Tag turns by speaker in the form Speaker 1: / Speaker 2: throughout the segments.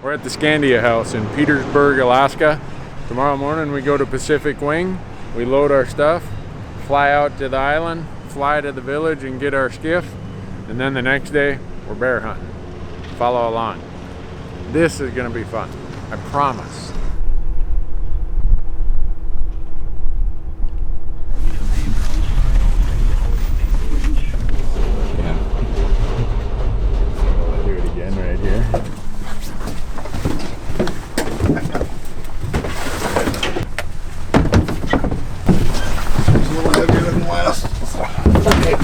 Speaker 1: We're at the Scandia House in Petersburg, Alaska. Tomorrow morning we go to Pacific Wing. We load our stuff, fly out to the island, fly to the village and get our skiff. And then the next day, we're bear hunting. Follow along. This is gonna be fun, I promise. Yeah. I'll do it again right here.
Speaker 2: It's a little heavier than the last. Okay.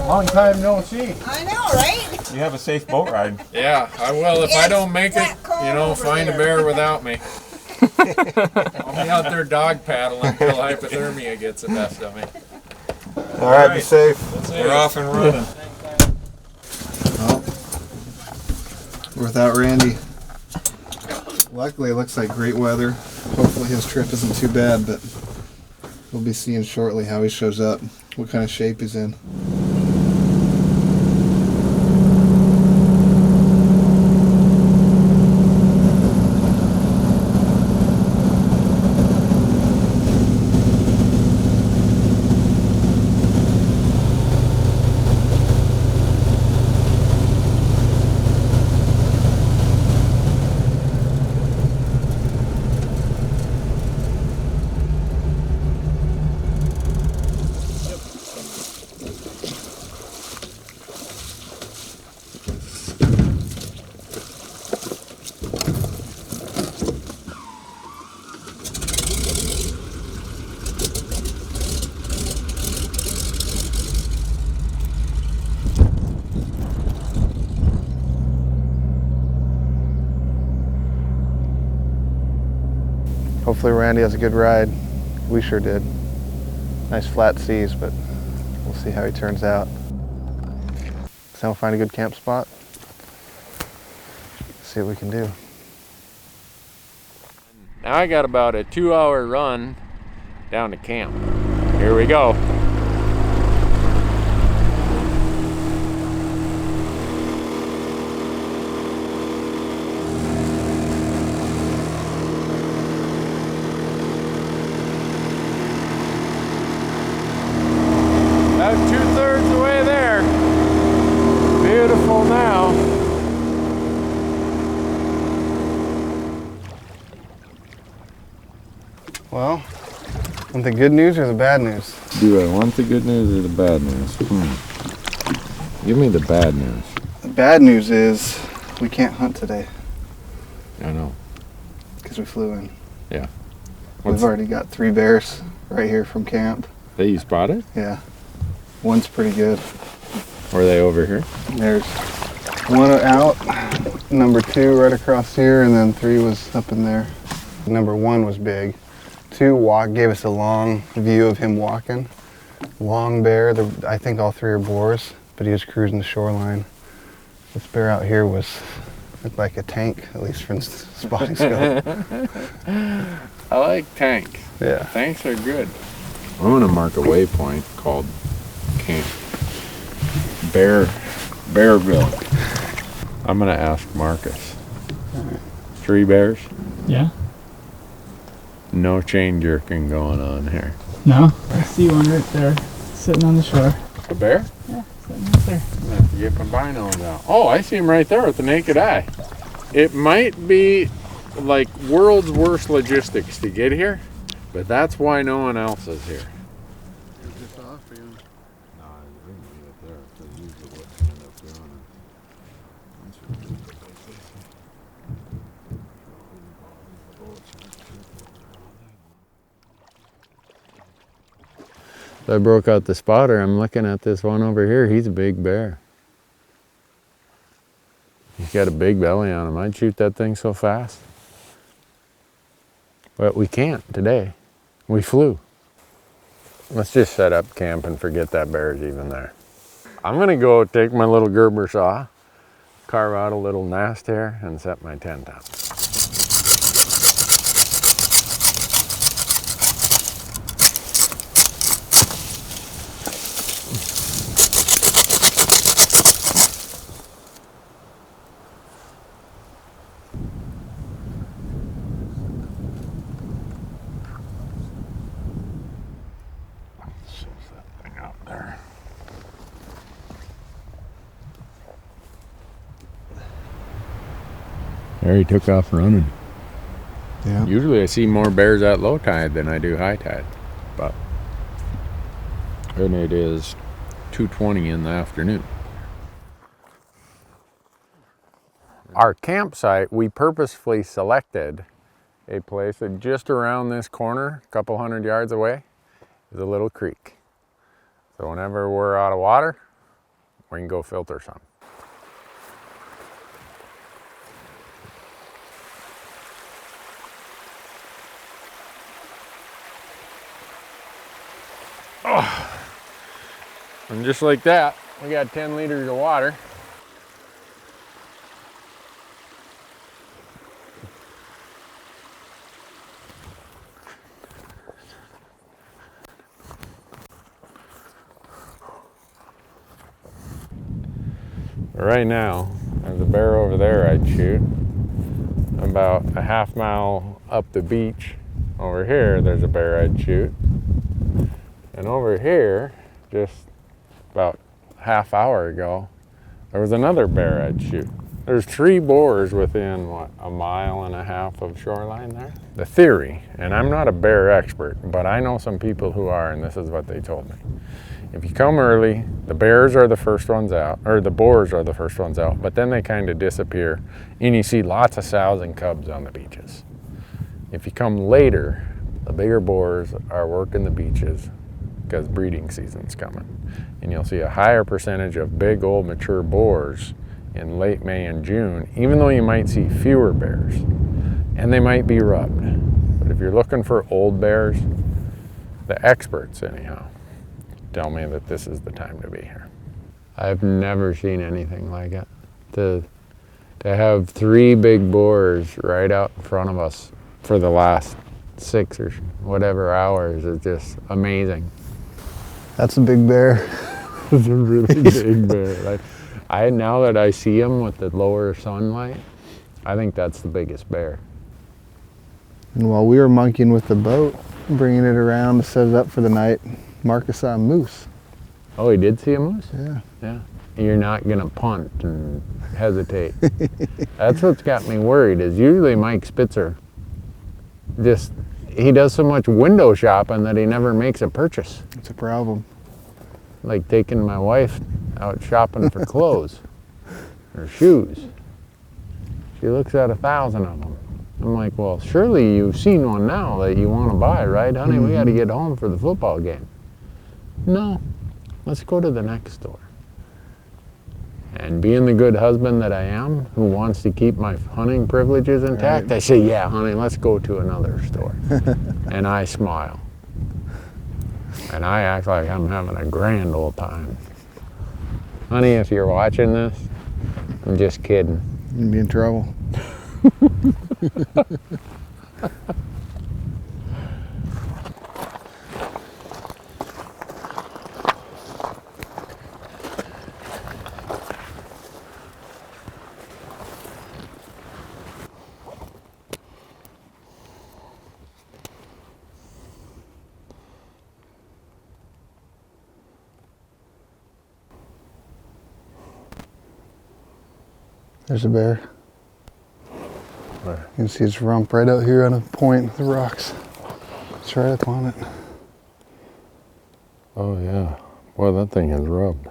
Speaker 2: Long time no see.
Speaker 3: I know, right?
Speaker 2: You have a safe boat ride.
Speaker 1: Yeah, I will if I don't make it, find a bear without me. I'll be out there dog paddling until hypothermia gets the best of me.
Speaker 2: All right, be safe.
Speaker 1: We're off and running.
Speaker 2: Well, we're without Randy. Luckily, it looks like great weather. Hopefully his trip isn't too bad, but we'll be seeing shortly how he shows up, what kind of shape he's in. Hopefully Randy has a good ride. We sure did. Nice flat seas, but we'll see how he turns out. So we'll find a good camp spot. See what we can do.
Speaker 1: Now I got about a 2-hour run down to camp. Here we go. About 2/3 the way there. Beautiful now.
Speaker 2: Well, want the good news or the bad news?
Speaker 4: Do I want the good news or the bad news? Give me the bad news.
Speaker 2: The bad news is we can't hunt today
Speaker 1: I know.
Speaker 2: because we flew in.
Speaker 1: Yeah.
Speaker 2: We've already got 3 bears right here from camp.
Speaker 1: That you spotted?
Speaker 2: Yeah. One's pretty good.
Speaker 1: Were they over here?
Speaker 2: There's one out, number 2 right across here, and then 3 was up in there. Number 1 was big. 2 gave us a long view of him walking. Long bear. I think all 3 are boars, but he was cruising the shoreline. This bear out here looked like a tank, at least from spotting scope.
Speaker 1: I like tanks.
Speaker 2: Yeah.
Speaker 1: Tanks are good.
Speaker 4: I'm gonna mark a waypoint called Camp Bearville.
Speaker 1: I'm gonna ask Marcus. 3 bears?
Speaker 5: Yeah.
Speaker 1: No chain jerking going on here.
Speaker 5: No, I see one right there, sitting on the shore.
Speaker 1: A bear?
Speaker 5: Yeah, sitting right there.
Speaker 1: I'm gonna have to get my binos out. Oh, I see him right there with the naked eye. It might be like world's worst logistics to get here, but that's why no one else is here. I broke out the spotter. I'm looking at this one over here. He's a big bear. He's got a big belly on him. I'd shoot that thing so fast. But we can't today. We flew. Let's just set up camp and forget that bear's even there. I'm gonna go take my little Gerber saw, carve out a little nest here, and set my tent up. There he took off running.
Speaker 2: Yeah.
Speaker 1: Usually I see more bears at low tide than I do high tide, but and it is 2:20 in the afternoon. Our campsite, we purposefully selected a place that just around this corner, a couple hundred yards away, is a little creek. So whenever we're out of water, we can go filter some. Oh. And just like that, we got 10 liters of water. Right now, there's a bear over there I'd shoot. About a half mile up the beach over here, there's a bear I'd shoot. And over here, just about a half hour ago, there was another bear I'd shoot. There's 3 boars within, what, a mile and a half of shoreline there? The theory, and I'm not a bear expert, but I know some people who are, and this is what they told me. If you come early, the bears are the first ones out, or the boars are the first ones out, but then they kind of disappear, and you see lots of sows and cubs on the beaches. If you come later, the bigger boars are working the beaches because breeding season's coming. And you'll see a higher percentage of big old mature boars in late May and June, even though you might see fewer bears, and they might be rubbed. But if you're looking for old bears, the experts anyhow, tell me that this is the time to be here. I've never seen anything like it. To have 3 big boars right out in front of us for the last 6 or whatever hours is just amazing.
Speaker 2: That's a big bear.
Speaker 1: It's a really big bear. Now that I see him with the lower sunlight, I think that's the biggest bear.
Speaker 2: And while we were monkeying with the boat, bringing it around to set it up for the night, Marcus saw a moose.
Speaker 1: Oh, he did see a moose?
Speaker 2: Yeah.
Speaker 1: Yeah. You're not gonna punt and hesitate. That's what's got me worried, is usually Mike Spitzer he does so much window shopping that he never makes a purchase.
Speaker 2: It's a problem.
Speaker 1: Like taking my wife out shopping for clothes or shoes. She looks at 1,000 of them. I'm like, well, surely you've seen one now that you want to buy, right, honey? We got to get home for the football game. No, let's go to the next store. And being the good husband that I am, who wants to keep my hunting privileges intact, right, I say, yeah, honey, let's go to another store. And I smile. And I act like I'm having a grand old time. Honey, if you're watching this, I'm just kidding.
Speaker 2: You'd be in trouble. There's a bear.
Speaker 1: Where?
Speaker 2: You can see its rump right out here on a point with the rocks. It's right up on it.
Speaker 1: Oh yeah. Boy, that thing is rubbed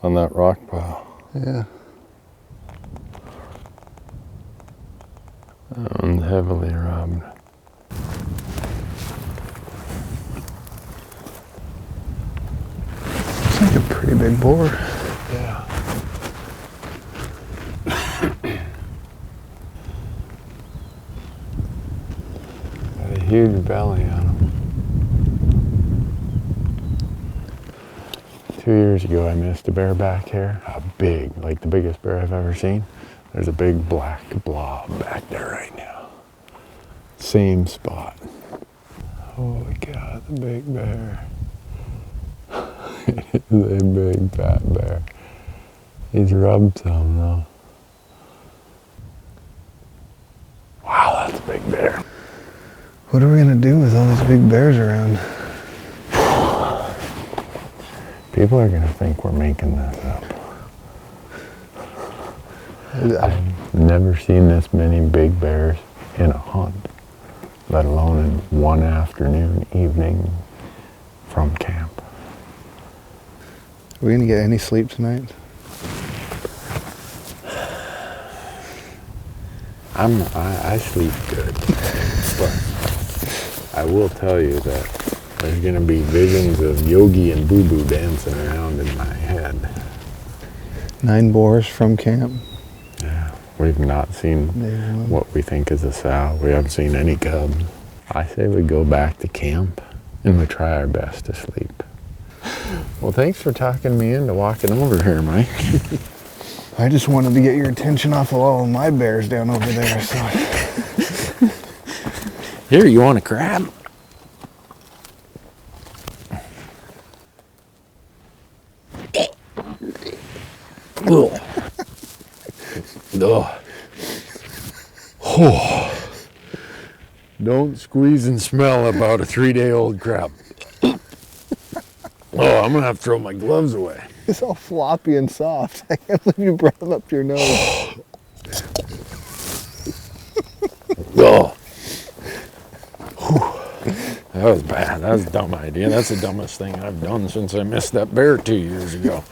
Speaker 1: on that rock pile.
Speaker 2: Yeah.
Speaker 1: That one's heavily rubbed.
Speaker 2: It's like a pretty big boar.
Speaker 1: Yeah. Got a huge belly on him. 2 years ago, I missed a bear back here. A big, like the biggest bear I've ever seen. There's a big black blob back there right now. Same spot. Holy cow, the big bear. It's a big fat bear. He's rubbed some though. Wow, that's a big bear.
Speaker 2: What are we gonna do with all these big bears around?
Speaker 1: People are gonna think we're making this up. I've never seen this many big bears in a hunt, let alone in one afternoon, evening from camp.
Speaker 2: Are we gonna get any sleep tonight?
Speaker 1: I sleep good, but I will tell you that there's gonna be visions of Yogi and Boo Boo dancing around in my head.
Speaker 2: 9 boars from camp.
Speaker 1: Yeah, we've not seen what we think is a sow. We haven't seen any cubs. I say we go back to camp and we try our best to sleep. Well, thanks for talking me into walking over here, Mike.
Speaker 2: I just wanted to get your attention off of all of my bears down over there, so.
Speaker 1: Here, you want a crab? Ugh. Ugh. Oh. Don't squeeze and smell about a 3-day-old crab. Oh, I'm gonna have to throw my gloves away.
Speaker 2: It's all floppy and soft. I can't believe you brought them up to your nose.
Speaker 1: Oh. That was bad. That was a dumb idea. That's the dumbest thing I've done since I missed that bear 2 years ago.